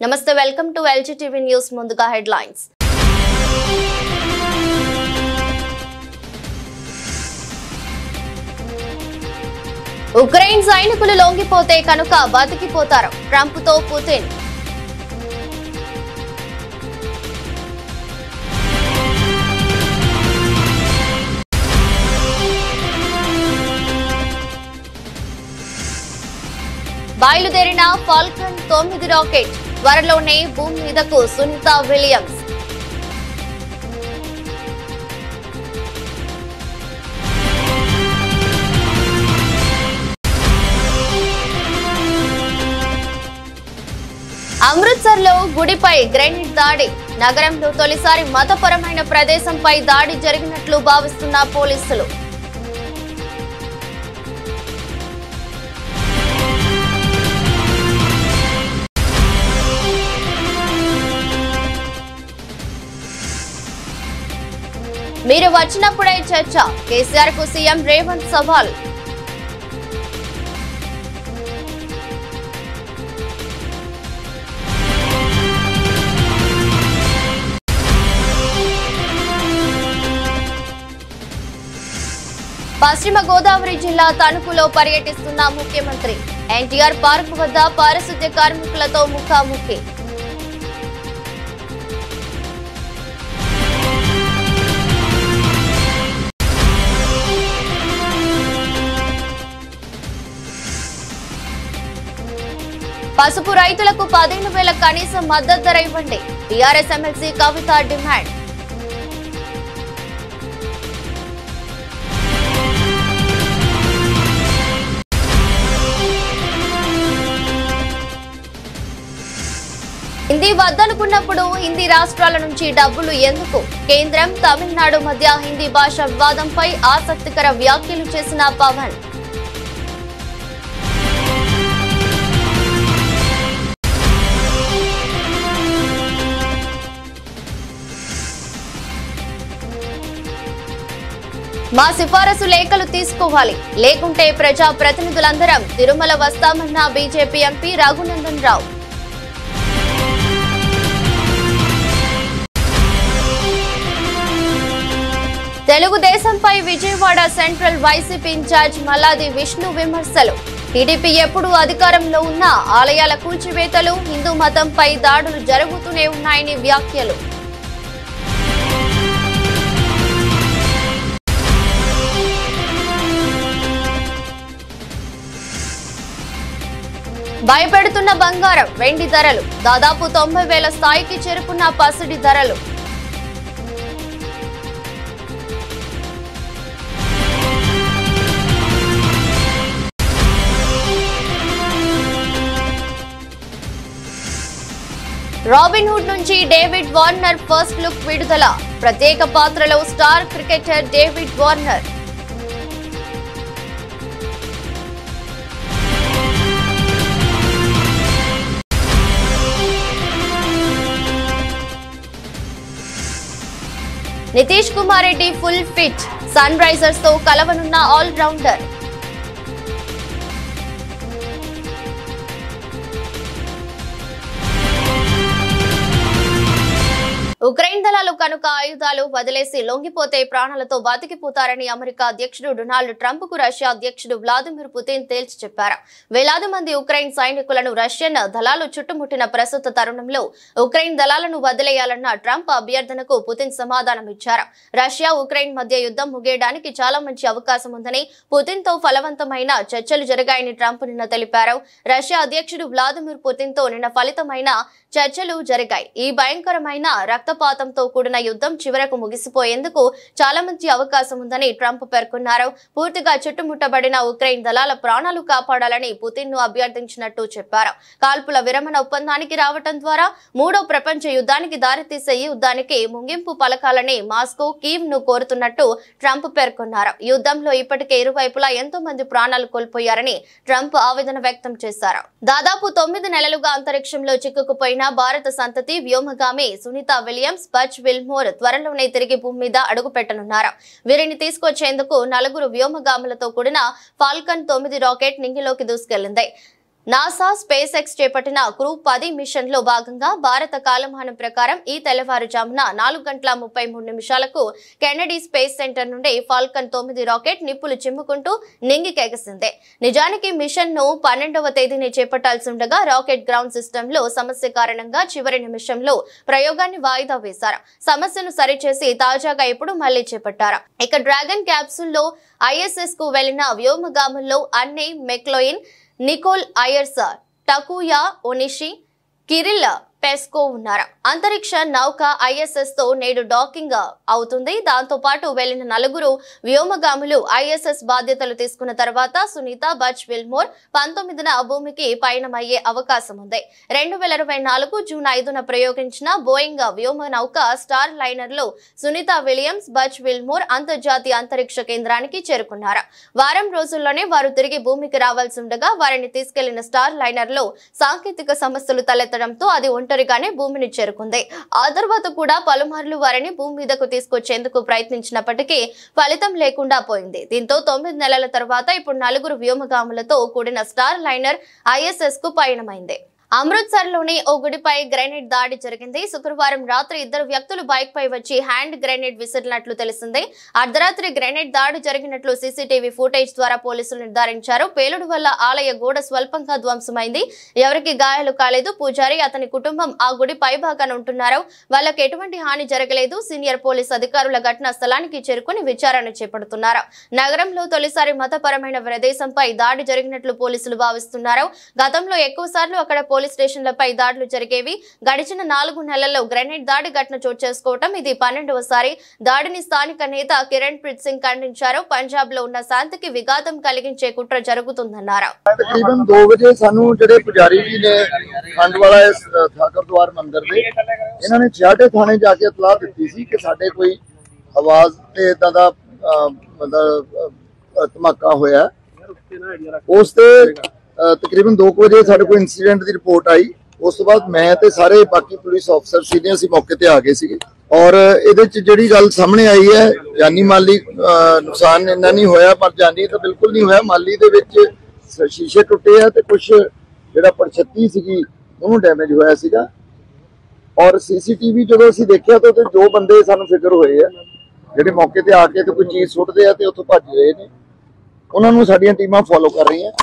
నమస్తే welcome to LG TV news ముందుగా headlines Ukraine సైనికులు లొంగిపోతే కనుక బతికిపోతారు ట్రంప్ తో పుతిన్ బయలుదేరిన ఫాల్కన్ 9 రాకెట్ త్వరలోనే భూమి మీదకు సునీత విలియమ్స్ అమృత్సర్ లో గుడిపై గ్రెనేడ్ దాడి నగరంలో తొలిసారి మతపరమైన ప్రదేశంపై దాడి జరిగినట్లు భావిస్తున్న పోలీసులు మీరు వచ్చినప్పుడే చర్చ కేసీఆర్ కు సీఎం రేవంత్ సవాల్ పశ్చిమ గోదావరి జిల్లా తణుకులో పర్యటిస్తున్న ముఖ్యమంత్రి ఎన్టీఆర్ పార్క్ వద్ద పారిశుద్ధ్య కార్మికులతో ముఖాముఖి పసుపు రైతులకు 15,000 కనీస మద్దతు ధర ఇవ్వండి టీఆర్ఎస్ ఎమ్మెల్సీ కవిత డిమాండ్ హిందీ వద్దనుకున్నప్పుడు హిందీ రాష్ట్రాల నుంచి డబ్బులు ఎందుకు కేంద్రం తమిళనాడు మధ్య హిందీ భాష వివాదంపై ఆసక్తికర వ్యాఖ్యలు చేసిన పవన్ మా సిఫారసు లేఖలు తీసుకోవాలి లేకుంటే ప్రజా ప్రతినిధులందరం తిరుమల వస్తామన్న బీజేపీ ఎంపీ రఘునందన్ రావు తెలుగుదేశంపై Vijayawada central YCP incharge Malladi Vishnu విమర్శలు టీడీపీ ఎప్పుడు అధికారంలో ఉన్నా ఆలయాల కూల్చివేతలు హిందూ మతంపై దాడులు జరుగుతూనే ఉన్నాయని వ్యాఖ్యలు భయపెడుతున్న బంగారం వెండి ధరలు దాదాపు 90,000 స్థాయికి చేరుకున్న పసిడి ధరలు రాబిన్హుడ్ నుంచి డేవిడ్ వార్నర్ ఫస్ట్ లుక్ విడుదల ప్రత్యేక పాత్రలో star cricketer David Warner Nitish Kumar Reddy full fit Sunrisers తో కలవనున్న ఆల్ రౌండర్ ఉక్రెయిన్ దళాలు కనుక ఆయుధాలు వదిలేసి లొంగిపోతే ప్రాణాలతో బతికిపోతారని అమెరికా అధ్యక్షుడు డొనాల్డ్ ట్రంప్ కు రష్యా అధ్యక్షుడు వ్లాదిమిర్ పుతిన్ తేల్చి చెప్పారు. వేలాది మంది ఉక్రెయిన్ సైనికులను రష్యన్ దళాలు చుట్టుముట్టిన ప్రస్తుత తరుణంలో ఉక్రెయిన్ దళాలను వదిలేయాలన్న ట్రంప్ అభ్యర్థనకు పుతిన్ సమాధానం ఇచ్చారు. రష్యా ఉక్రెయిన్ మధ్య యుద్ధం ముగియడానికి చాలా మంచి అవకాశం ఉందని పుతిన్ తో ఫలవంతమైన చర్చలు జరిగాయని ట్రంప్ నిన్న తెలిపారు. రష్యా అధ్యక్షుడు వ్లాదిమిర్ పుతిన్ తో నిన్న ఫలితమైన చర్చలు జరిగాయి. ఈ భయంకరమైన రక్తపాతంతో కూడిన యుద్ధం చివరకు ముగిసిపోయేందుకు చాలా మంచి అవకాశం ఉందని ట్రంప్ పేర్కొన్నారు. పూర్తిగా చుట్టుముట్టబడిన ఉక్రెయిన్ దళాల ప్రాణాలు కాపాడాలని పుతిన్ ను అభ్యర్థించినట్టు చెప్పారు. కాల్పుల విరమణ ఒప్పందానికి రావటం ద్వారా మూడో ప్రపంచ యుద్ధానికి దారితీసే ఈ యుద్ధానికి ముగింపు పలకాలని మాస్కో కీవ్ ను కోరుతున్నట్టు ట్రంప్ పేర్కొన్నారు. యుద్ధంలో ఇప్పటికే ఇరువైపులా ఎంతో మంది ప్రాణాలు కోల్పోయారని ట్రంప్ ఆవేదన వ్యక్తం చేశారు. దాదాపు 9 నెలలుగా అంతరిక్షంలో చిక్కుకుపోయిన భారత సంతతి వ్యోమగామి సునీత విలియమ్స్ బచ్ విల్మోర్ త్వరలోనే తిరిగి భూమి మీద అడుగు పెట్టనున్నారు. వీరిని తీసుకొచ్చేందుకు 4 వ్యోమగాములతో కూడిన ఫాల్కన్ 9 రాకెట్ నింగిలోకి దూసుకెళ్లింది. నాసా స్పేస్ ఎక్స్ చేపట్టిన క్రూ 10 మిషన్ లో భాగంగా భారత కాలమానం ప్రకారం ఈ తెల్లవారుజామున 4:33 కెనడీ స్పేస్ సెంటర్ నుండి ఫాల్కన్ 9 రాకెట్ నిప్పులు చిమ్ముకుంటూ నింగికెగసింది. నిజానికి మిషన్ ను 12వ తేదీనే చేపట్టాల్సి ఉండగా రాకెట్ గ్రౌండ్ సిస్టమ్ లో సమస్య కారణంగా చివరి నిమిషంలో ప్రయోగాన్ని వాయిదా వేశారు. సమస్యను సరిచేసి తాజాగా ఇప్పుడు మళ్లీ చేపట్టారు. ఇక డ్రాగన్ క్యాప్సూల్ లో ISS కు వెళ్లిన వ్యోమగాముల్లో Anne McClain, Nicole Ayers, Takuya Onishi, Kirill Peskov ఉన్నారు. అంతరిక్ష నౌక ISS తో నేడు డాకింగ్ అవుతుంది. దాంతో పాటు వెళ్లిన 4 వ్యోమగాములు ISS బాధ్యతలు తీసుకున్న తర్వాత సునీత బచ్ విల్మోర్ 19న భూమికి పయనమయ్యే అవకాశం ఉంది. 2024 జూన్ 5న ప్రయోగించిన బోయింగ్ వ్యోమ నౌక స్టార్ లైనర్ లో సునీత విలియమ్స్, బచ్ విల్మోర్ అంతర్జాతీయ అంతరిక్ష కేంద్రానికి చేరుకున్నారు. వారం రోజుల్లోనే వారు తిరిగి భూమికి రావాల్సి ఉండగా వారిని తీసుకెళ్లిన స్టార్ లైనర్ లో సాంకేతిక సమస్యలు తలెత్తడంతో అది ఒంటరిగానే భూమిని చేరుకుంది. ఆ తర్వాత కూడా పలుమార్లు వారిని భూమి మీదకు తీసుకొచ్చేందుకు ప్రయత్నించినప్పటికీ ఫలితం లేకుండా పోయింది. దీంతో 9 నెలల తర్వాత ఇప్పుడు 4 వ్యోమగాములతో కూడిన స్టార్ లైనర్ ISS కు పయనమైంది. అమృత్సర్ లోని ఓ గుడిపై గ్రెనేడ్ దాడి జరిగింది. శుక్రవారం రాత్రి 2 వ్యక్తులు బైక్ పై వచ్చి హ్యాండ్ గ్రెనేడ్ విసిరినట్లు తెలిసింది. అర్ధరాత్రి గ్రెనేడ్ దాడి జరిగినట్లు CCTV ఫుటేజ్ ద్వారా పోలీసులు నిర్ధారించారు. పేలుడు వల్ల ఆలయ గోడ స్వల్పంగా ధ్వంసమైంది. ఎవరికి గాయాలు కాలేదు. పూజారి, అతని కుటుంబం ఆ గుడి పైభాగాన ఉంటున్నారు. వాళ్లకు ఎటువంటి హాని జరగలేదు. సీనియర్ పోలీస్ అధికారుల ఘటనా స్థలానికి చేరుకుని విచారణ చేపడుతున్నారు. నగరంలో తొలిసారి మతపరమైన ప్రదేశంపై దాడి జరిగినట్లు పోలీసులు భావిస్తున్నారు. గతంలో ఎక్కువసార్లు అక్కడ పోలీస్ స్టేషన్లపై దాడులు జరిగేవి. గడిచిన 4 నెలల్లో గ్రెనేడ్ దాడి ఘటన చోటు చేసుకోవటం ఇది 12వసారి. దాడిని స్థానిక నేత కిరణ్ ప్రీత్ సింగ్ ఖండించారు. పంజాబ్ లో ఉన్న శాంతికి విఘాతం కలిగించే కుట్ర జరుగుతుందన్నారు. तकरीबन 2 बजे सानू जेडे पुजारी जी ने खंड वाला ठाकर द्वार मंदिर दे इन्होंने छियाटे थाने जाके इतलाह दी सी कि साडे कोई आवाज ते इदां दा मतलब धमाका होया। उस ते तकरीबन 2 बजे साडे कोई इंसीडेंट की रिपोर्ट आई। उस तो बाद मैं ते सारे बाकी पुलिस ऑफिसर सीनियर सी मौके ते आ गए सी और इहदे च जिहड़ी गल सामने आई है जानी माली नुकसान इन्ना नहीं होया, पर जानी तो बिल्कुल नहीं होया। माली दे विच शीशे टुटे है ते कुछ जिहड़ा परछत्ती सीगी ओनू डैमेज होया सीगा। और CCTV जो असीं देखिया तो 2 बंदे सानू फिकर होए है जिहड़े मौके ते आके ते कोई चीज़ सुट्टदे आ ते उत्थों भज रहे ने। उन्हां नूं साडीआं टीमां फॉलो कर रही हैं।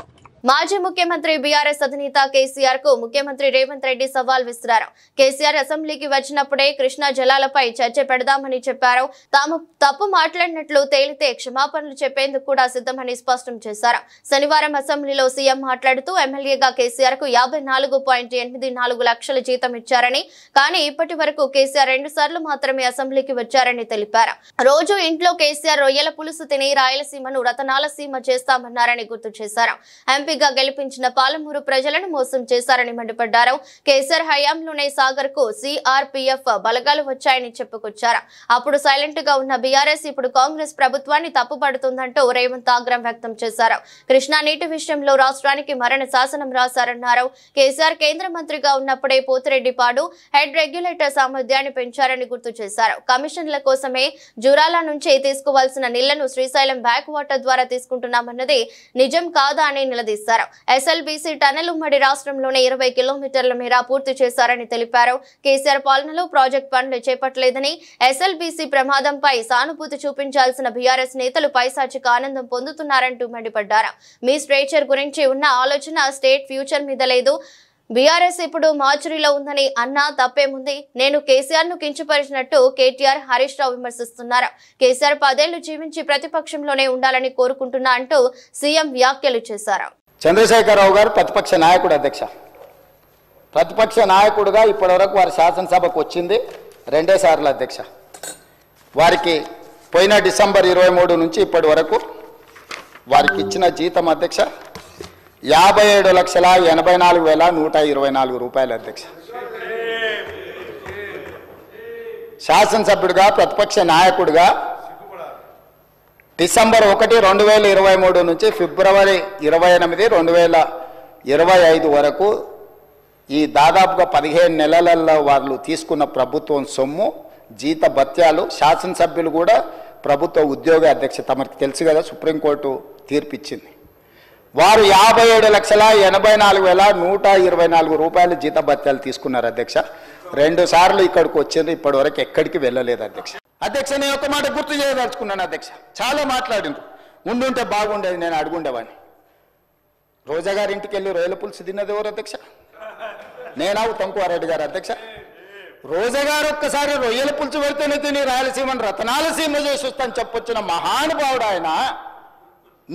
మాజీ ముఖ్యమంత్రి బీఆర్ఎస్ అధినేత కేసీఆర్ కు ముఖ్యమంత్రి రేవంత్ రెడ్డి సవాల్ విసిరారు. కేసీఆర్ అసెంబ్లీకి వచ్చినప్పుడే కృష్ణా జలాలపై చర్చ పెడదామని చెప్పారు. తాము తప్పు మాట్లాడినట్లు తేలితే క్షమాపణలు చెప్పేందుకు కూడా సిద్ధమని స్పష్టం చేశారు. శనివారం అసెంబ్లీలో సీఎం మాట్లాడుతూ ఎమ్మెల్యేగా కేసీఆర్ కు 54.84 లక్షల జీతం ఇచ్చారని, కానీ ఇప్పటి వరకు కేసీఆర్ 2 సార్లు మాత్రమే అసెంబ్లీకి వచ్చారని తెలిపారు. రోజు ఇంట్లో కేసీఆర్ రొయ్యల పులుసు తిని రాయలసీమను రతనాల సీమ చేస్తామన్నారని గుర్తు చేశారు. ఎంపీగా గెలిపించిన పాలమూరు ప్రజలను మోసం చేశారని మండిపడ్డారు. కేసీఆర్ హయాంలోనే సాగర్ కు CRPF బలగాలు వచ్చాయని చెప్పుకొచ్చారు. అప్పుడు సైలెంట్ గా ఉన్న బీఆర్ఎస్ ఇప్పుడు కాంగ్రెస్ ప్రభుత్వాన్ని తప్పుపడుతుందంటూ రేవంత్ ఆగ్రహం వ్యక్తం చేశారు. కృష్ణా నీటి విషయంలో రాష్ట్రానికి మరణ శాసనం రాశారన్నారు. కేసీఆర్ కేంద్ర మంత్రిగా ఉన్నప్పుడే పోతిరెడ్డిపాడు హెడ్ రెగ్యులేటర్ సామర్థ్యాన్ని పెంచారని గుర్తు చేశారు. కమిషన్ల కోసమే జూరాల నుంచి తీసుకోవాల్సిన నీళ్లను శ్రీశైలం బ్యాక్ వాటర్ ద్వారా తీసుకుంటున్నామన్నది నిజం కాదా అని నిలదీశారు. SLBC టనెల్ ఉమ్మడి రాష్ట్రంలోనే 20 కిలోమీటర్ల మేర పూర్తి చేశారని తెలిపారు. కేసీఆర్ పాలనలో ప్రాజెక్ట్ పనులు చేపట్టలేదని, SLBC ప్రమాదంపై సానుభూతి చూపించాల్సిన బీఆర్ఎస్ నేతలు పైశాచిక ఆనందం పొందుతున్నారంటూ మండిపడ్డారు. మీ స్ట్రేచర్ గురించి ఉన్న ఆలోచన స్టేట్ ఫ్యూచర్ మీద లేదు. బీఆర్ఎస్ ఇప్పుడు మార్చురీలో ఉందని అన్నా తప్పేముంది? నేను కేసీఆర్ ను కించపరిచినట్టు కేటీఆర్, హరీష్ రావు విమర్శిస్తున్నారు. కేసీఆర్ 10 ఏళ్లు జీవించి ప్రతిపక్షంలోనే ఉండాలని కోరుకుంటున్నా అంటూ సీఎం వ్యాఖ్యలు చేశారు. చంద్రశేఖరరావు గారు ప్రతిపక్ష నాయకుడు, అధ్యక్ష ప్రతిపక్ష నాయకుడుగా ఇప్పటివరకు వారి శాసనసభకు వచ్చింది 2 సార్లు అధ్యక్ష. వారికి పోయిన డిసెంబర్ 23 నుంచి ఇప్పటి వరకు వారికి ఇచ్చిన జీతం అధ్యక్ష 57,84,124 రూపాయలు అధ్యక్ష. శాసనసభ్యుడిగా ప్రతిపక్ష నాయకుడిగా డిసెంబర్ 1, 2023 నుంచి ఫిబ్రవరి 28, 2025 వరకు ఈ దాదాపుగా 15 నెలలలో వాళ్ళు తీసుకున్న ప్రభుత్వం సొమ్ము, జీత భత్యాలు, శాసనసభ్యులు కూడా ప్రభుత్వ ఉద్యోగ అధ్యక్ష తమకు తెలుసు కదా, సుప్రీంకోర్టు తీర్పిచ్చింది. వారు 57,84,124 రూపాయలు జీతభత్యాలు తీసుకున్నారు అధ్యక్ష. 2 సార్లు ఇక్కడికి వచ్చింది, ఇప్పటి వరకు ఎక్కడికి వెళ్ళలేదు అధ్యక్ష. అధ్యక్ష, నేను ఒక మాట గుర్తు చేయదలుచుకున్నాను అధ్యక్ష. చాలా మాట్లాడిండ్రు, ఉండుంటే బాగుండేది, నేను అడుగుండేవాడిని. రోజా గారి ఇంటికి వెళ్ళి రొయ్యల పులుసు తిన్నది ఎవరు అధ్యక్ష? నేనా ఉత్తమ్ కుమార్ రెడ్డి గారు అధ్యక్ష? రోజా గారు ఒక్కసారి రొయ్యల పులుసు పెడితేనే తిని రాయలసీమను రతనాల సీమ చేసి వస్తాను చెప్పొచ్చిన మహానుభావుడు ఆయన.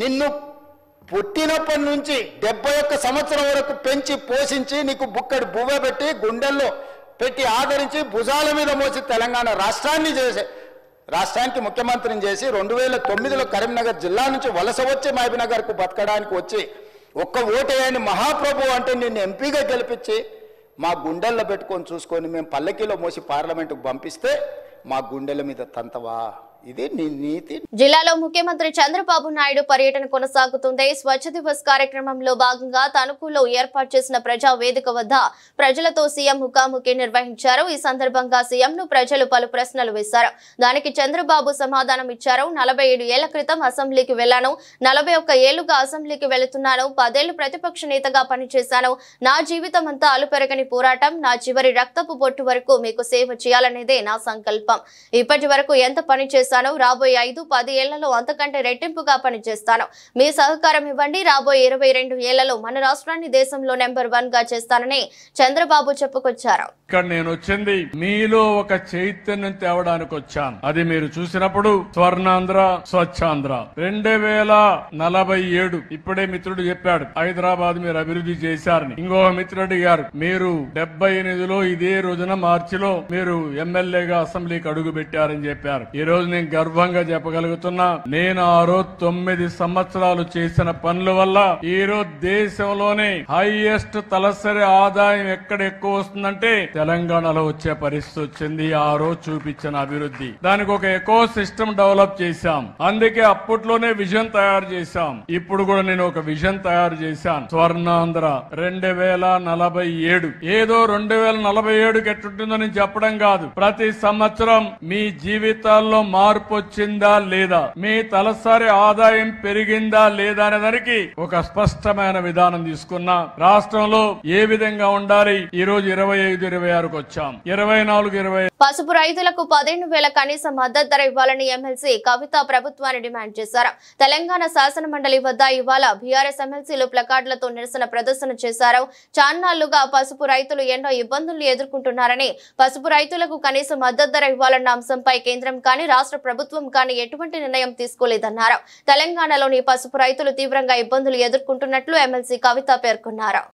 నిన్ను పుట్టినప్పటి నుంచి 71 సంవత్సరం వరకు పెంచి పోషించి నీకు బుక్కడి బువ్వ పెట్టి గుండెల్లో పెట్టి ఆదరించి భుజాల మీద మోసి తెలంగాణ రాష్ట్రానికి ముఖ్యమంత్రిని చేసి 2009లో కరీంనగర్ జిల్లా నుంచి వలస వచ్చి మహబూబ్నగర్కు బతకడానికి వచ్చి ఒక్క ఓటేయని మహాప్రభు అంటే నిన్ను ఎంపీగా గెలిపించి మా గుండెల్లో పెట్టుకొని చూసుకొని మేము పల్లకీలో మోసి పార్లమెంటుకు పంపిస్తే మా గుండెల మీద తంతవా? ఇది నీ నీతి. జిల్లాలో ముఖ్యమంత్రి చంద్రబాబు నాయుడు పర్యటన కొనసాగుతుంది. స్వచ్ఛ దివస్ కార్యక్రమంలో భాగంగా తణుకులో ఏర్పాటు చేసిన ప్రజా వేదిక వద్ద ప్రజలతో సీఎం ముఖాముఖి నిర్వహించారు. ఈ సందర్భంగా సీఎంను ప్రజలు పలు ప్రశ్నలు వేశారు. దానికి చంద్రబాబు సమాధానం ఇచ్చారు. 47 ఏళ్ల క్రితం అసెంబ్లీకి వెళ్లాను, 41 ఏళ్లుగా అసెంబ్లీకి వెళుతున్నాను, 10 ఏళ్లు ప్రతిపక్ష నేతగా పనిచేశాను. నా జీవితం అంతా అలుపెరగని పోరాటం, నా చివరి రక్తపు బొట్టు వరకు మీకు సేవ చేయాలనేదే నా సంకల్పం. ఇప్పటి వరకు ఎంత పని చేశాను, రాబోయే 5-10 ఏళ్లలో అంతకంటే రెట్టింపుగా పనిచేస్తాను. మీ సహకారం ఇవ్వండి. రాబోయే 22 ఏళ్లలో మన రాష్ట్రాన్ని దేశంలో నెంబర్ 1 గా చేస్తానని చంద్రబాబు చెప్పుకొచ్చారు. ఇక్కడ నేను వచ్చింది మీలో ఒక చైతన్యం తేవడానికి వచ్చాను. అది మీరు చూసినప్పుడు స్వర్ణాంధ్ర, స్వచ్ఛాంధ్ర 2047 ఇప్పుడే మిత్రుడు చెప్పాడు హైదరాబాద్ మీరు అభివృద్ధి చేశారని. ఇంకో మిత్రుడు గారు మీరు 78లో ఇదే రోజున మార్చిలో మీరు ఎమ్మెల్యేగా అసెంబ్లీకి అడుగు పెట్టారని చెప్పారు. ఈ రోజు నేను గర్వంగా చెప్పగలుగుతున్నా, నేను ఆ రోజు 9 సంవత్సరాలు చేసిన పనుల వల్ల ఈ రోజు దేశంలోనే హైయెస్ట్ తలసరి ఆదాయం ఎక్కడ ఎక్కువ వస్తుందంటే తెలంగాణలో వచ్చే పరిస్థితి వచ్చింది. ఆ రోజు చూపించిన అభివృద్ధి, దానికి ఒక ఎకో సిస్టమ్ డెవలప్ చేశాం. అందుకే అప్పట్లోనే విజన్ తయారు చేశాం. ఇప్పుడు కూడా నేను ఒక విజన్ తయారు చేశాను, స్వర్ణాంధ్ర 2047. ఏదో 2047కి ఎట్టుంటుందో నేను చెప్పడం కాదు. ప్రతి సంవత్సరం మీ జీవితాల్లో మార్పు వచ్చిందా లేదా, మీ తలసరి ఆదాయం పెరిగిందా లేదా అనే దానికి ఒక స్పష్టమైన విధానం తీసుకున్నా. రాష్ట్రంలో ఏ విధంగా ఉండాలి, ఈ రోజు 25-26కు వచ్చాం. 24-25 పసుపు రైతులకు 15,000 కనీస మద్దతు ధర ఇవ్వాలని ఎమ్మెల్సీ కవిత ప్రభుత్వాన్ని డిమాండ్ చేశారు. తెలంగాణ శాసన మండలి వద్ద ఇవాళ బీఆర్ఎస్ ఎమ్మెల్సీలు ప్లకార్డులతో నిరసన ప్రదర్శన చేశారు. చాన్నాళ్లుగా పసుపు రైతులు ఎన్నో ఇబ్బందులు ఎదుర్కొంటున్నారని, పసుపు రైతులకు కనీస మద్దతు ధర ఇవ్వాలన్న అంశంపై కేంద్రం కానీ రాష్ట్ర ప్రభుత్వం కానీ ఎటువంటి నిర్ణయం తీసుకోలేదన్నారు. తెలంగాణలోని పసుపు రైతులు తీవ్రంగా ఇబ్బందులు ఎదుర్కొంటున్నట్లు ఎమ్మెల్సీ కవిత పేర్కొన్నారు.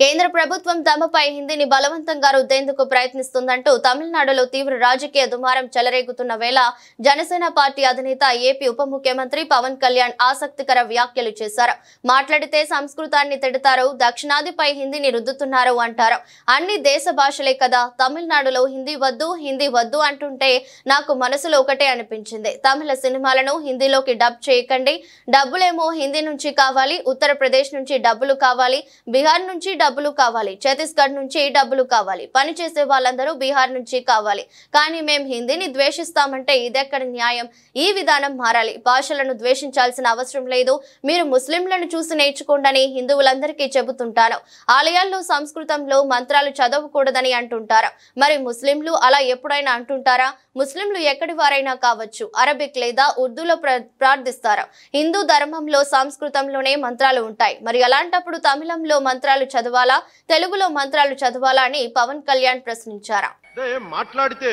కేంద్ర ప్రభుత్వం తమపై హిందీని బలవంతంగా రుద్దేందుకు ప్రయత్నిస్తుందంటూ తమిళనాడులో తీవ్ర రాజకీయ దుమారం చెలరేగుతున్న వేళ జనసేన పార్టీ అధినేత ఏపీ ఉప ముఖ్యమంత్రి పవన్ కళ్యాణ్ ఆసక్తికర వ్యాఖ్యలు చేశారు. మాట్లాడితే సంస్కృతాన్ని తిడతారు, దక్షిణాదిపై హిందీని రుద్దుతున్నారు అంటారు. అన్ని దేశ భాషలే కదా, తమిళనాడులో హిందీ వద్దు అంటుంటే నాకు మనసులో ఒకటే అనిపించింది, తమిళ సినిమాలను హిందీలోకి డబ్ చేయకండి, డబ్బులేమో హిందీ నుంచి కావాలి, ఉత్తరప్రదేశ్ నుంచి డబ్బులు కావాలి, బీహార్ నుంచి డబ్బులు కావాలి, ఛత్తీస్గఢ్ నుంచి డబ్బులు కావాలి, పని చేసే వాళ్ళందరూ బీహార్ నుంచి కావాలి, కానీ మేం హిందీని ద్వేషిస్తామంటే ఇదెక్కడ న్యాయం? ఈ విధానం మారాలి. భాషలను ద్వేషించాల్సిన అవసరం లేదు. మీరు ముస్లింలను చూసి నేర్చుకోండి హిందువులందరికీ చెబుతుంటాను. ఆలయాల్లో సంస్కృతంలో మంత్రాలు చదవకూడదని అంటుంటారు. మరి ముస్లింలు అలా ఎప్పుడైనా అంటుంటారా? ముస్లింలు ఎక్కడి వారైనా కావచ్చు, అరబిక్ లేదా ఉర్దూలో ప్రార్థిస్తారు. హిందూ ధర్మంలో సంస్కృతంలోనే మంత్రాలు ఉంటాయి. మరి అలాంటప్పుడు తమిళంలో మంత్రాలు చదవాలా, తెలుగులో మంత్రాలు చదవాలా అని పవన్ కళ్యాణ్ ప్రశ్నించారు. మాట్లాడితే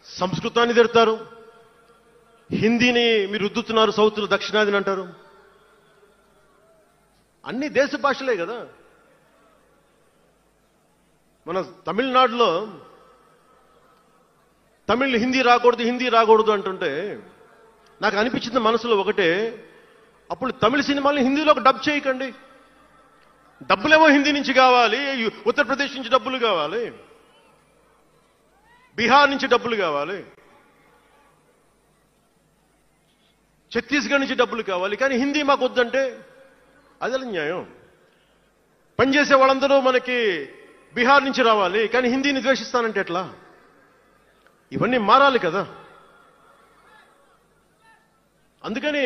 సంస్కృతాన్ని తిడతారు, హిందీని మీరు రుద్దుతున్నారు, సౌత్లో దక్షిణాదిని అంటారు. అన్ని దేశ భాషలే కదా. మన తమిళనాడులో తమిళ్ హిందీ రాకూడదు అంటుంటే నాకు అనిపించింది మనసులో ఒకటే, అప్పుడు తమిళ సినిమాల్ని హిందీలోకి డబ్ చేయకండి. డబ్బులేమో హిందీ నుంచి కావాలి, ఉత్తరప్రదేశ్ నుంచి డబ్బులు కావాలి, బీహార్ నుంచి డబ్బులు కావాలి, ఛత్తీస్గఢ్ నుంచి డబ్బులు కావాలి, కానీ హిందీ మాకు వద్దంటే అది న్యాయం. పనిచేసే వాళ్ళందరూ మనకి బీహార్ నుంచి రావాలి, కానీ హిందీని ద్వేషిస్తానంటే ఎట్లా? ఇవన్నీ మారాలి కదా. అందుకని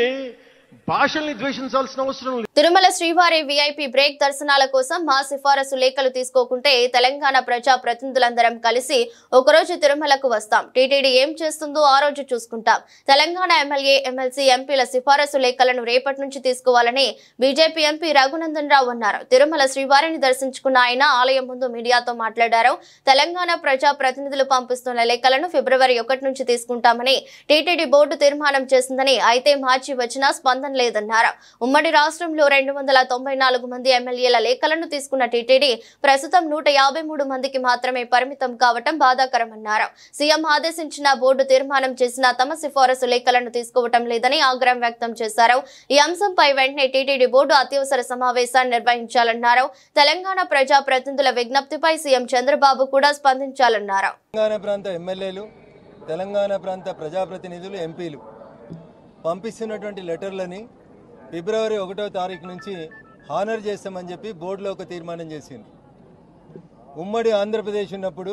భాషల్ని ద్వేషించాల్సిన అవసరం లేదు. తిరుమల శ్రీవారి విఐపి బ్రేక్ దర్శనాల కోసం మా సిఫారసు లేఖలు తీసుకోకుంటే తెలంగాణ ప్రజా ప్రతినిధులందరం కలిసి ఒకరోజు తిరుమలకు వస్తాం. టీటీడీ ఏం చేస్తుందో ఆ రోజు చూసుకుంటాం. తెలంగాణ ఎమ్మెల్యే, ఎమ్మెల్సీ, ఎంపీల సిఫారసు లేఖలను రేపటి నుంచి తీసుకోవాలని బీజేపీ ఎంపీ రఘునందన్ రావు అన్నారు. తిరుమల శ్రీవారిని దర్శించుకున్న ఆయన ఆలయం ముందు మీడియాతో మాట్లాడారు. తెలంగాణ ప్రజా ప్రతినిధులు పంపిస్తున్న లేఖలను ఫిబ్రవరి 1 నుంచి తీసుకుంటామని టీటీడీ బోర్డు తీర్మానం చేసిందని, అయితే మార్చి వచ్చినా స్పందన లేదన్నారు. ఉమ్మడి రాష్ట్రంలో 294 మంది ఎమ్మెల్యేల లేఖలను తీసుకున్న టీటీడీ ప్రస్తుతం 153 మందికి మాత్రమే పరిమితం కావటం బాధాకరమన్నారు. సీఎం ఆదేశించిన బోర్డు తీర్మానం చేసిన తమ సిఫారసు లేఖలను తీసుకోవటం లేదని ఆగ్రహం వ్యక్తం చేశారు. ఈ అంశంపై వెంటనే టీటీడీ బోర్డు అత్యవసర సమావేశాన్ని నిర్వహించాలన్నారు. తెలంగాణ ప్రజా ప్రతినిధుల విజ్ఞప్తిపై సీఎం చంద్రబాబు కూడా స్పందించాలన్నారు. తెలంగాణ ప్రాంత ఎమ్మెల్యేలు, తెలంగాణ ప్రాంత ప్రజాప్రతినిధులు, ఎంపీలు పంపిస్తున్నటువంటి లెటర్లని ఫిబ్రవరి 1వ తారీఖు నుంచి హానర్ చేస్తామని చెప్పి బోర్డులో ఒక తీర్మానం చేసింది. ఉమ్మడి ఆంధ్రప్రదేశ్ ఉన్నప్పుడు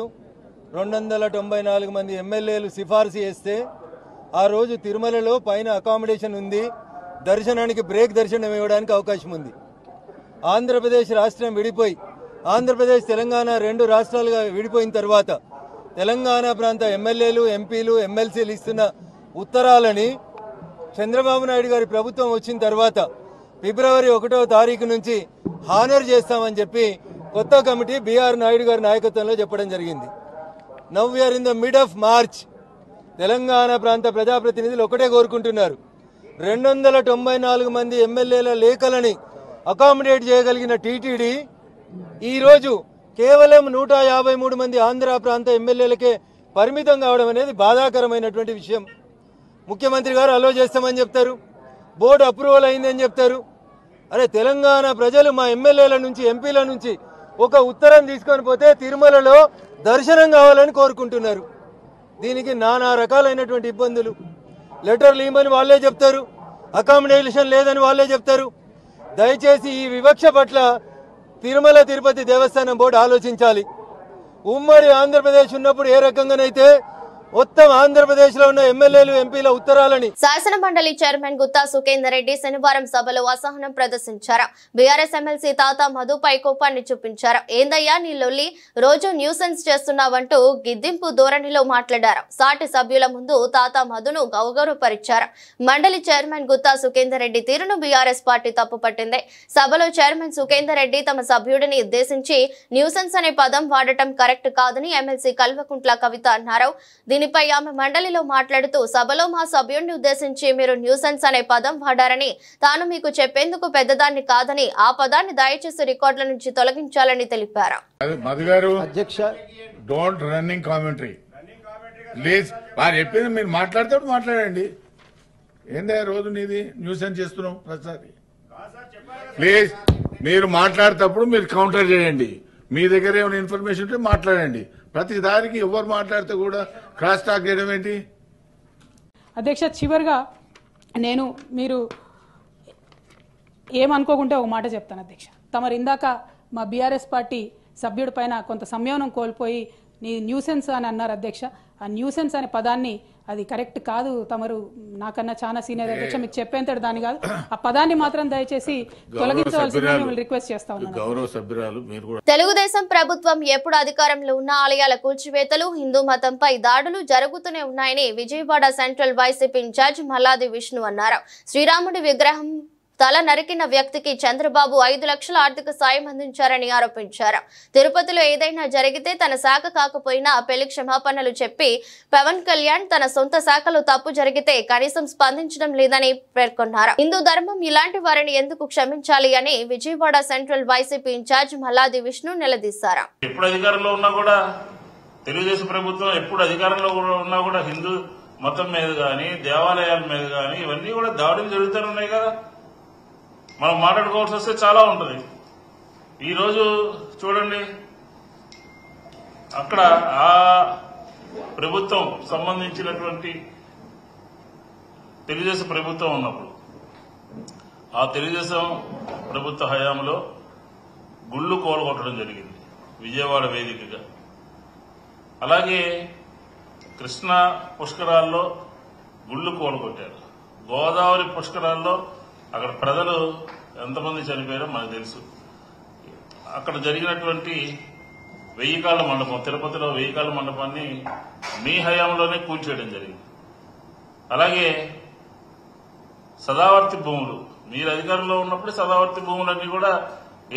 294 మంది ఎమ్మెల్యేలు సిఫార్సు చేస్తే ఆ రోజు తిరుమలలో పైన అకామిడేషన్ ఉంది, దర్శనానికి బ్రేక్ దర్శనం ఇవ్వడానికి అవకాశం ఉంది. ఆంధ్రప్రదేశ్ రాష్ట్రం విడిపోయి ఆంధ్రప్రదేశ్ తెలంగాణ 2 రాష్ట్రాలుగా విడిపోయిన తర్వాత తెలంగాణ ప్రాంత ఎమ్మెల్యేలు, ఎంపీలు, ఎమ్మెల్సీలు ఇస్తున్న ఉత్తరాలని చంద్రబాబు నాయుడు గారి ప్రభుత్వం వచ్చిన తర్వాత ఫిబ్రవరి 1వ తారీఖు నుంచి హానర్ చేస్తామని చెప్పి కొత్త కమిటీ బీఆర్ నాయుడు గారి నాయకత్వంలో చెప్పడం జరిగింది. Now we are in the mid of March. Telangana ప్రాంత ప్రజాప్రతినిధులు ఒకటే కోరుకుంటున్నారు, 294 మంది ఎమ్మెల్యేల లేఖలని అకామిడేట్ చేయగలిగిన టీటీడీ ఈరోజు కేవలం 153 మంది ఆంధ్ర ప్రాంత ఎమ్మెల్యేలకే పరిమితం కావడం అనేది బాధాకరమైనటువంటి విషయం. ముఖ్యమంత్రి గారు అలో చేస్తామని చెప్తారు, బోర్డు అప్రూవల్ అయిందని చెప్తారు. అరే తెలంగాణ ప్రజలు మా ఎమ్మెల్యేల నుంచి, ఎంపీల నుంచి ఒక ఉత్తరం తీసుకొని పోతే తిరుమలలో దర్శనం కావాలని కోరుకుంటున్నారు. దీనికి నానా రకాలైనటువంటి ఇబ్బందులు. లెటర్లు ఇవ్వమని వాళ్ళే చెప్తారు, అకామిడేషన్ లేదని వాళ్ళే చెప్తారు. దయచేసి ఈ వివక్ష పట్ల తిరుమల తిరుపతి దేవస్థానం బోర్డు ఆలోచించాలి. ఉమ్మడి ఆంధ్రప్రదేశ్ ఉన్నప్పుడు ఏ రకంగానైతే మొత్తం ఆంధ్రప్రదేశ్ లో ఉన్న ఎమ్మెల్యేలు, ఎంపీల ఉత్తరాలని. శాసన మండలి చైర్మన్ గుత్తా సుఖేందర్ రెడ్డి శనివారం సభలో అసహనం ప్రదర్శించారు. బీఆర్ఎస్ ఎమ్మెల్సీ తాతా మధుపై కోపాన్ని చూపించారు. ఏందయ్యా నీ లొల్లి, రోజు న్యూసెన్స్ చేస్తున్నావంటూ గిద్దింపు ధోరణిలో మాట్లాడారు. సాటి సభ్యుల ముందు తాతా మధును గౌరవపరిచారు. మండలి చైర్మన్ గుత్తా సుఖేందర్ రెడ్డి తీరును బీఆర్ఎస్ పార్టీ తప్పుపట్టింది. సభలో చైర్మన్ సుఖేందర్ రెడ్డి తమ సభ్యుడిని ఉద్దేశించి న్యూసెన్స్ అనే పదం వాడటం కరెక్ట్ కాదని ఎమ్మెల్సీ కల్వకుంట్ల కవిత అన్నారు. దీనిపై ఆమె మండలిలో మాట్లాడుతూ సభలో మా సభ్యుడిని ఉద్దేశించి మీరు న్యూసెన్స్ అనే పదం వాడారని, తాను మీకు చెప్పేందుకు పెద్దదాన్ని కాదని, ఆ పదాన్ని దయచేసి రికార్డుల నుంచి తొలగించాలని తెలిపారు. అధ్యక్ష, డోంట్ రన్నింగ్ కామెంటరీ ప్లీజ్. వారు చెప్పింది మీరు మాట్లాడతాడు మాట్లాడండి. ఏందా రోజు నీది న్యూసెన్స్ చేస్తున్నాం ప్రతిసారి. ప్లీజ్ మీరు మాట్లాడేటప్పుడు మీరు కౌంటర్ చేయండి. మీ దగ్గర ఏమైనా ఇన్ఫర్మేషన్ ఉంటే మాట్లాడండి. ప్రతి దానికి ఎవరు మాట్లాడితే కూడా క్రాస్ టాక్ చేయడం ఏంటి? అధ్యక్ష, చివరిగా మీరు ఏమనుకోకుంటే ఒక మాట చెప్తాను అధ్యక్ష. తమరు ఇందాక మా బీఆర్ఎస్ పార్టీ సభ్యుడి పైన కొంత సంయమనం కోల్పోయి నీ న్యూసెన్స్ అని అన్నారు అధ్యక్ష. ఆ న్యూసెన్స్ అనే పదాన్ని అది కరెక్ట్ కాదు. తమరు నాకన్నా చాలా సీనియర్ అధ్యక్ష, మీకు చెప్పేంతటి దాని కాదు. ఆ పదాన్ని మాత్రం దయచేసి తొలగించవలసిందని రిక్వెస్ట్ చేస్తా ఉన్నాను. తెలుగుదేశం ప్రభుత్వం ఎప్పుడు అధికారంలో ఉన్న ఆలయాల కూల్చివేతలు, హిందూ మతంపై దాడులు జరుగుతూనే ఉన్నాయని Vijayawada central YCP incharge Malladi Vishnu అన్నారు. శ్రీరాముడి విగ్రహం తల నరికిన వ్యక్తికి చంద్రబాబు 5 లక్షల ఆర్థిక సాయం అందించారని ఆరోపించారు. తిరుపతిలో ఏదైనా జరిగితే తన శాఖ కాకపోయినా పెళ్లి క్షమాపణలు చెప్పి పవన్ కళ్యాణ్ తన సొంత శాఖలో తప్పు జరిగితే కనీసం స్పందించడం లేదని పేర్కొన్నారు. హిందూ ధర్మం ఇలాంటి వారిని ఎందుకు క్షమించాలి అని Vijayawada central YCP incharge Malladi Vishnu నిలదీశారు. ఎప్పుడు అధికారంలో ఉన్నా కూడా తెలుగుదేశం ప్రభుత్వం ఎప్పుడు అధికారంలో ఉన్నా కూడా హిందూ మతం మీద గాని, దేవాలయాల మీద గాని ఇవన్నీ కూడా దాడులు జరుగుతూనే ఉన్నాయి కదా. మనం మాట్లాడుకోవాల్సి వస్తే చాలా ఉంటుంది. ఈరోజు చూడండి, అక్కడ ఆ ప్రభుత్వం సంబంధించినటువంటి తెలుగుదేశం ప్రభుత్వం ఉన్నప్పుడు, ఆ తెలుగుదేశం ప్రభుత్వ హయాంలో గుళ్ళు కోలగొట్టడం జరిగింది విజయవాడ వేదికగా. అలాగే కృష్ణా పుష్కరాల్లో గుళ్ళు కోలగొట్టారు. గోదావరి పుష్కరాల్లో అక్కడ ప్రజలు ఎంతమంది చనిపోయారో మనకు తెలుసు. అక్కడ జరిగినటువంటి 1000 కాళ్ళ మండపం, తిరుపతిలో 1000 కాళ్ళ మండపాన్ని మీ హయాంలోనే కూల్చేయడం జరిగింది. అలాగే సదావర్తి భూములు, మీరు అధికారంలో ఉన్నప్పుడు సదావర్తి భూములన్నీ కూడా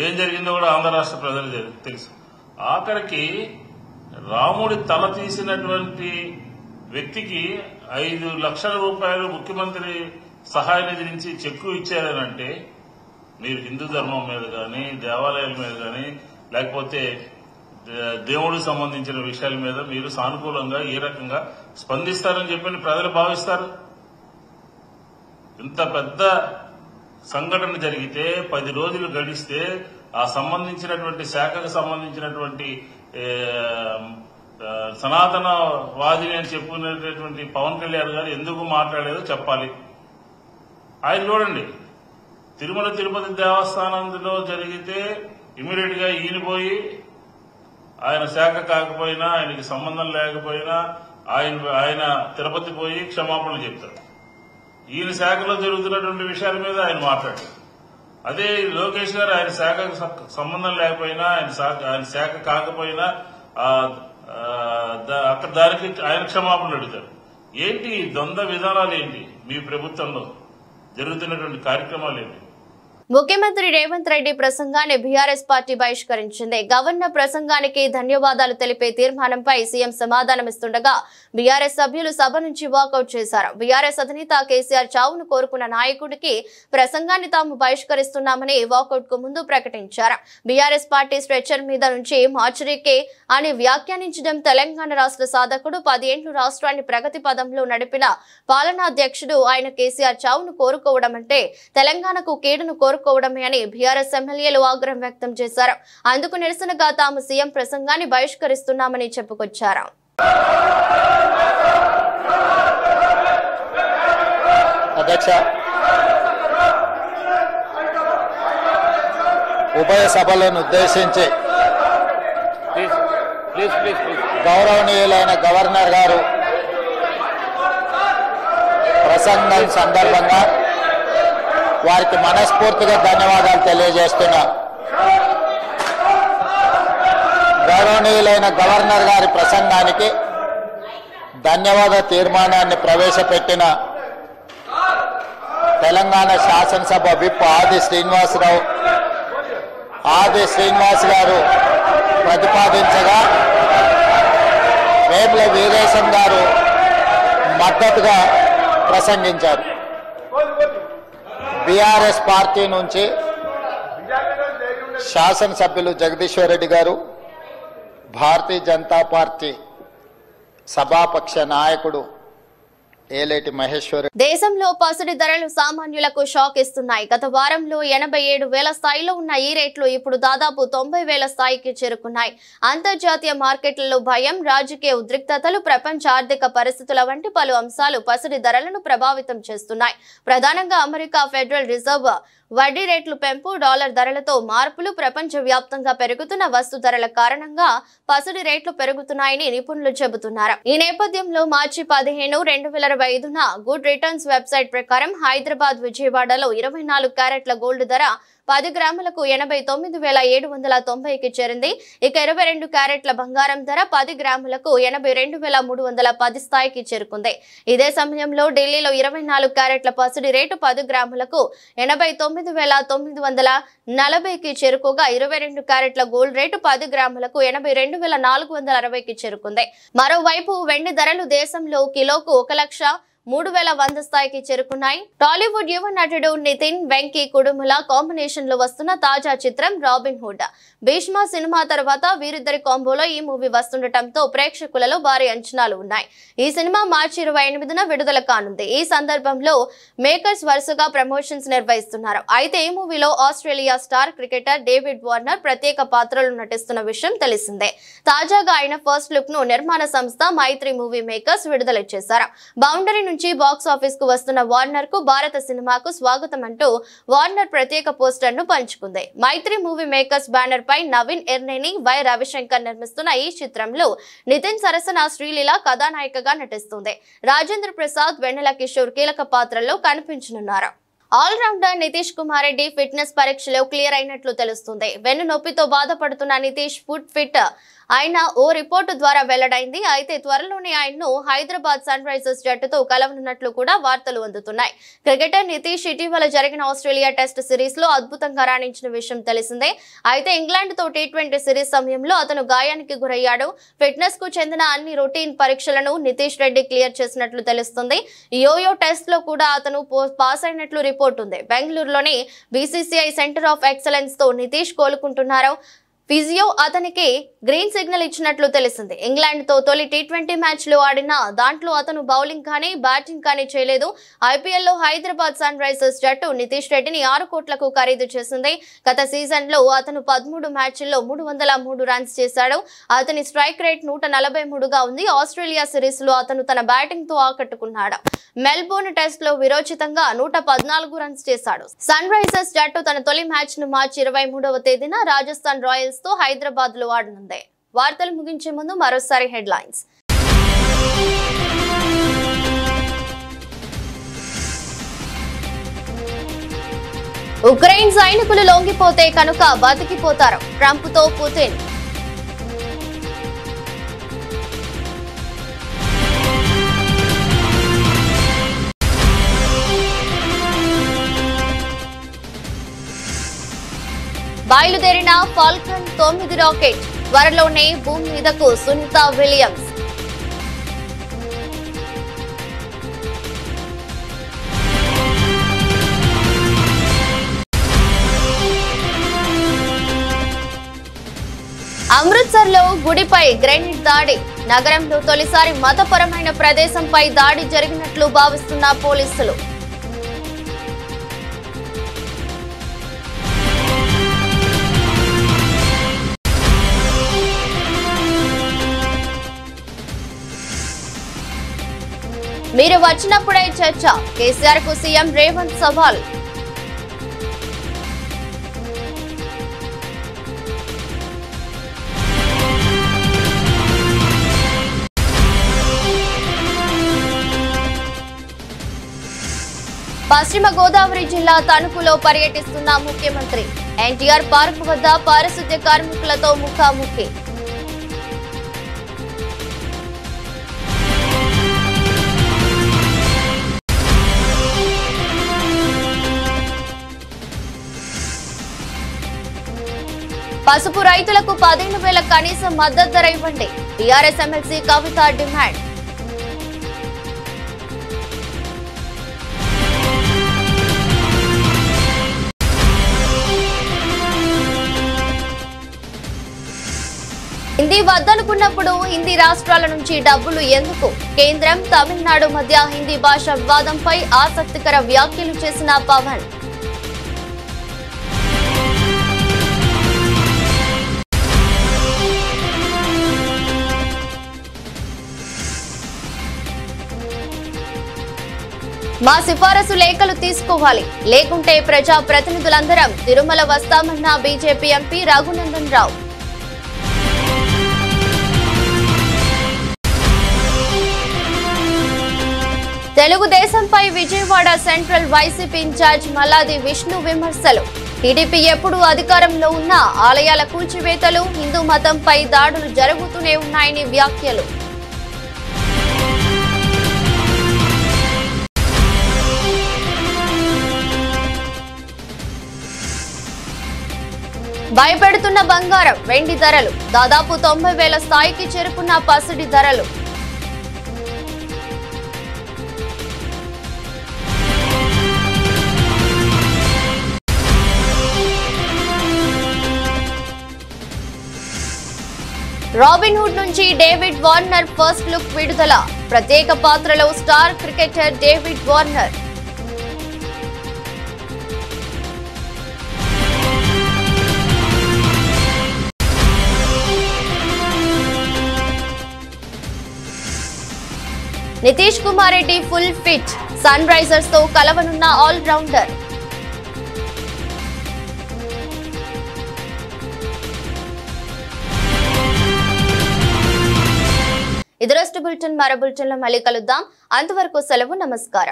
ఏం జరిగిందో కూడా ఆంధ్ర రాష్ట్ర ప్రజలు తెలుసు. ఆఖరికి రాముడి తల తీసినటువంటి వ్యక్తికి 5 లక్షల రూపాయలు ముఖ్యమంత్రి సహాయ నిధి నుంచి చెక్కు ఇచ్చారనంటే మీరు హిందూ ధర్మం మీద కానీ, దేవాలయాల మీద కానీ, లేకపోతే దేవుడికి సంబంధించిన విషయాల మీద మీరు సానుకూలంగా ఏ రకంగా స్పందిస్తారని చెప్పని ప్రజలు భావిస్తారు? ఇంత పెద్ద సంఘటన జరిగితే 10 రోజులు గడిస్తే ఆ సంబంధించినటువంటి శాఖకు సంబంధించినటువంటి సనాతనవాదిని అని చెప్పుకునేటటువంటి పవన్ కళ్యాణ్ గారు ఎందుకు మాట్లాడలేదో చెప్పాలి. ఆయన చూడండి, తిరుమల తిరుపతి దేవస్థానంలో జరిగితే ఇమీడియట్ గా ఈయన పోయి ఆయన శాఖ కాకపోయినా, ఆయనకి సంబంధం లేకపోయినా ఆయన తిరుపతి పోయి క్షమాపణలు చెప్తారు. ఈయన శాఖలో జరుగుతున్నటువంటి విషయాల మీద ఆయన మాట్లాడారు. అదే లోకేష్ గారు ఆయన శాఖకు సంబంధం లేకపోయినా, ఆయన శాఖ కాకపోయినా అక్కడ దానికి ఆయన క్షమాపణలు అడుగుతారు. ఏంటి ద్వంద్వ విధానాలు? ఏంటి మీ ప్రభుత్వంలో జరుగుతున్నటువంటి కార్యక్రమాలు ఏంటి? ముఖ్యమంత్రి రేవంత్ రెడ్డి ప్రసంగాన్ని బీఆర్ఎస్ పార్టీ బహిష్కరించింది. గవర్నర్ ప్రసంగానికి ధన్యవాదాలు తెలిపే తీర్మానంపై సీఎం సమాధానమిస్తుండగా బీఆర్ఎస్ సభ్యులు సభ నుంచి వాకౌట్ చేశారు. బీఆర్ఎస్ అధినేత కేసీఆర్ చావును కోరుకున్న నాయకుడికి ప్రసంగాన్ని తాము బహిష్కరిస్తున్నామని వాకౌట్ కు ముందు ప్రకటించారు. బీఆర్ఎస్ పార్టీ స్ట్రెచర్ మీద నుంచి మార్చురీకే అని వ్యాఖ్యానించడం తెలంగాణ రాష్ట్ర సాధకుడు, 10 ఏళ్లు రాష్ట్రాన్ని ప్రగతి పదంలో నడిపిన పాలనాధ్యక్షుడు ఆయన కేసీఆర్ చావును కోరుకోవడం అంటే తెలంగాణకు కీడును కోరుకోవడమే అని బీఆర్ఎస్ ఎమ్మెల్యేలు ఆగ్రహం వ్యక్తం చేశారు. అందుకు నిరసనగా తాము సీఎం ప్రసంగాన్ని బహిష్కరిస్తున్నామని చెప్పుకొచ్చారు. అధ్యక్ష, ఉభయ సభలను ఉద్దేశించి గౌరవనీయులైన గవర్నర్ గారు ప్రసంగం సందర్భంగా వారికి మనస్ఫూర్తిగా ధన్యవాదాలు తెలియజేస్తున్నా. గౌరవనీయులైన గవర్నర్ గారి ప్రసంగానికి ధన్యవాద తీర్మానాన్ని ప్రవేశపెట్టిన తెలంగాణ శాసనసభ విప్ ఆది శ్రీనివాస్ గారు ప్రతిపాదించగా వేముల వీరేశం గారు మద్దతుగా ప్రసంగించారు. బీఆర్ఎస్ పార్టీ నుంచి శాసనసభ్యులు జగదీశ్వర్ రెడ్డి గారు, భారతీయ జనతా పార్టీ సభాపక్ష నాయకుడు ఏలేటి మహేశ్వర్. దేశంలో పసిడి ధరలు సామాన్యులకు షాక్ ఇస్తున్నాయి. గత వారంలో 87,000 స్థాయిలో ఉన్న ఈ రేట్లు ఇప్పుడు దాదాపు 90,000 స్థాయికి చేరుకున్నాయి. అంతర్జాతీయ మార్కెట్లలో భయం, రాజకీయ ఉద్రిక్తతలు, ప్రపంచ ఆర్థిక పరిస్థితుల వంటి పలు అంశాలు పసిడి ధరలను ప్రభావితం చేస్తున్నాయి. ప్రధానంగా అమెరికా ఫెడరల్ రిజర్వ్ వడ్డీ రేట్లు పెంపు, డాలర్ ధరలతో మార్పులు, ప్రపంచ వ్యాప్తంగా పెరుగుతున్న వస్తు ధరల కారణంగా పసిడి రేట్లు పెరుగుతున్నాయని నిపుణులు చెబుతున్నారు. ఈ నేపథ్యంలో మార్చి 15, 2025న గుడ్ రిటర్న్స్ వెబ్సైట్ ప్రకారం హైదరాబాద్, విజయవాడలో 24 క్యారెట్ల గోల్డ్ ధర 10 గ్రాములకు 89,790కి చేరింది. ఇక 22 క్యారెట్ల బంగారం ధర 10 గ్రాములకు 82,310 స్థాయికి చేరుకుంది. ఇదే సమయంలో ఢిల్లీలో 24 క్యారెట్ల పసిడి రేటు 10 గ్రాములకు 89,940కి చేరుకోగా 22 క్యారెట్ల గోల్డ్ రేటు 10 గ్రాములకు 82,460కి చేరుకుంది. మరోవైపు వెండి ధరలు దేశంలో కిలోకు 1,03,100 స్థాయికి చేరుకున్నాయి. టాలీవుడ్ యువ నటుడు నితిన్ వెంకీ కుడుముల కాంబినేషన్ లో వస్తున్న తాజా చిత్రం రాబిన్ హుడ్. భీష్మ సినిమా తర్వాత వీరిద్దరి కాంబోలో ఈ మూవీ వస్తుండటంతో ప్రేక్షకులలో భారీ అంచనాలు ఉన్నాయి. ఈ సినిమా మార్చి 28న విడుదల కానుంది. ఈ సందర్భంలో మేకర్స్ వరుసగా ప్రమోషన్స్ నిర్వహిస్తున్నారు. అయితే ఈ మూవీలో Australia star cricketer David Warner ప్రత్యేక పాత్రలో నటిస్తున్న విషయం తెలిసిందే. తాజాగా ఆయన ఫస్ట్ లుక్ ను నిర్మాణ సంస్థ మైత్రి మూవీ మేకర్స్ విడుదల చేశారు. బౌండరీ నుంచి బాక్స్ ఆఫీస్ కు వస్తున్న వార్నర్ కు భారత సినిమాకు స్వాగతం అంటూ వార్నర్ ప్రత్యేక పోస్టర్ ను పంచుకుంది. మైత్రి మూవీ మేకర్స్ బ్యానర్ పై నవీన్ ఎర్నేని, వై రవిశంకర్ నిర్మిస్తున్న ఈ చిత్రంలో నితిన్ సరసన శ్రీలీల కథానాయికగా నటిస్తుంది. రాజేంద్ర ప్రసాద్, వెన్నెల కిషోర్ కీలక పాత్రల్లో కనిపించనున్నారు. All rounder Nitish Kumar Reddy fitness పరీక్షలో క్లియర్ అయినట్లు తెలుస్తుంది. వెన్ను నొప్పితో బాధపడుతున్న నితీష్ ఫిట్ ఆయన ఓ రిపోర్టు ద్వారా వెల్లడైంది. అయితే త్వరలోనే ఆయన్ను హైదరాబాద్ సన్ రైజర్స్ జట్టుతో కలవనున్నట్లు కూడా వార్తలు అందుతున్నాయి. క్రికెటర్ నితీష్ ఇటీవల జరిగిన ఆస్ట్రేలియా టెస్ట్ సిరీస్ లో అద్భుతంగా రాణించిన విషయం తెలిసిందే. అయితే ఇంగ్లాండ్ తో T20 సిరీస్ సమయంలో అతను గాయానికి గురయ్యాడు. ఫిట్నెస్ కు చెందిన అన్ని రొటీన్ పరీక్షలను నితీష్ రెడ్డి క్లియర్ చేసినట్లు తెలుస్తుంది. యోయో టెస్ట్ లో కూడా అతను పాస్ అయినట్లు రిపోర్ట్ ఉంది. బెంగళూరులోని BCCI సెంటర్ ఆఫ్ ఎక్సలెన్స్ తో నితీష్ కోలుకుంటున్నారు. ఫిజియో అతనికి గ్రీన్ సిగ్నల్ ఇచ్చినట్లు తెలిసింది. ఇంగ్లాండ్ తో తొలి T20 మ్యాచ్ లో ఆడిన దాంట్లో అతను బౌలింగ్ కానీ బ్యాటింగ్ కానీ చేయలేదు. IPL లో హైదరాబాద్ సన్ రైజర్స్ జట్టు నితీష్ రెడ్డిని 6 కోట్లకు ఖరీదు చేసింది. గత సీజన్ లో అతను 13 మ్యాచ్ల్లో 303 రన్స్ చేశాడు. అతని స్ట్రైక్ రేట్ 143గా ఉంది. ఆస్ట్రేలియా సిరీస్ లో అతను తన బ్యాటింగ్ తో ఆకట్టుకున్నాడు. మెల్బోర్న్ టెస్ట్ లో విరోచితంగా 114 రన్స్ చేశాడు. సన్ రైజర్స్ జట్టు తన తొలి మ్యాచ్ ను మార్చి 23వ తేదీన రాజస్థాన్ రాయల్స్ తో హైదరాబాద్ లో ఆడనుంది. వార్తలు ముగించే ముందు మరోసారి హెడ్లైన్స్. ఉక్రెయిన్ సైనికులు లొంగిపోతే కనుక బతికిపోతారు, ట్రంప్ తో పుతిన్. బయలుదేరిన ఫాల్కన్ 9 రాకెట్ త్వరలోనే భూమి మీదకు సునీత విలియమ్స్. అమృత్సర్ లో గుడిపై గ్రెనేడ్ దాడి. నగరంలో తొలిసారి మతపరమైన ప్రదేశంపై దాడి జరిగినట్లు భావిస్తున్న పోలీసులు. మీరు వచ్చినప్పుడే చర్చ, కేసీఆర్ కు సీఎం రేవంత్ సవాల్. పశ్చిమ గోదావరి జిల్లా తణుకులో పర్యటిస్తున్న ముఖ్యమంత్రి. ఎన్టీఆర్ పార్క్ వద్ద పారిశుద్ధ్య కార్మికులతో ముఖాముఖి. పసుపు రైతులకు 15,000 కనీస మద్దతు ధర ఇవ్వండి. టీఆర్ఎస్ ఎమ్మెల్సీ కవిత డిమాండ్. హిందీ వద్దనుకున్నప్పుడు హిందీ రాష్ట్రాల నుంచి డబ్బులు ఎందుకు? కేంద్రం, తమిళనాడు మధ్య హిందీ భాష వివాదంపై ఆసక్తికర వ్యాఖ్యలు చేసిన పవన్. మా సిఫారసు లేఖలు తీసుకోవాలి, లేకుంటే ప్రజా ప్రతినిధులందరం తిరుమల వస్తామన్న బీజేపీ ఎంపీ రఘునందన్ రావు. తెలుగుదేశంపై Vijayawada central YCP incharge Malladi Vishnu విమర్శలు. టీడీపీ ఎప్పుడు అధికారంలో ఉన్నా ఆలయాల కూల్చివేతలు, హిందూ మతంపై దాడులు జరుగుతూనే ఉన్నాయని వ్యాఖ్యలు. భయపెడుతున్న బంగారం, వెండి ధరలు. దాదాపు 90,000 స్థాయికి చేరుకున్న పసిడి ధరలు. రాబిన్ హుడ్ నుంచి డేవిడ్ వార్నర్ ఫస్ట్ లుక్ విడుదల. ప్రత్యేక పాత్రలో star cricketer David Warner. Nitish Kumar Reddy full fit, Sunrisers తో కలవనున్న ఆల్ రౌండర్. ఇది రోజు బులెటిన్. మరో బులెటిన్ లో మళ్ళీ కలుద్దాం. అంతవరకు సెలవు. నమస్కారం.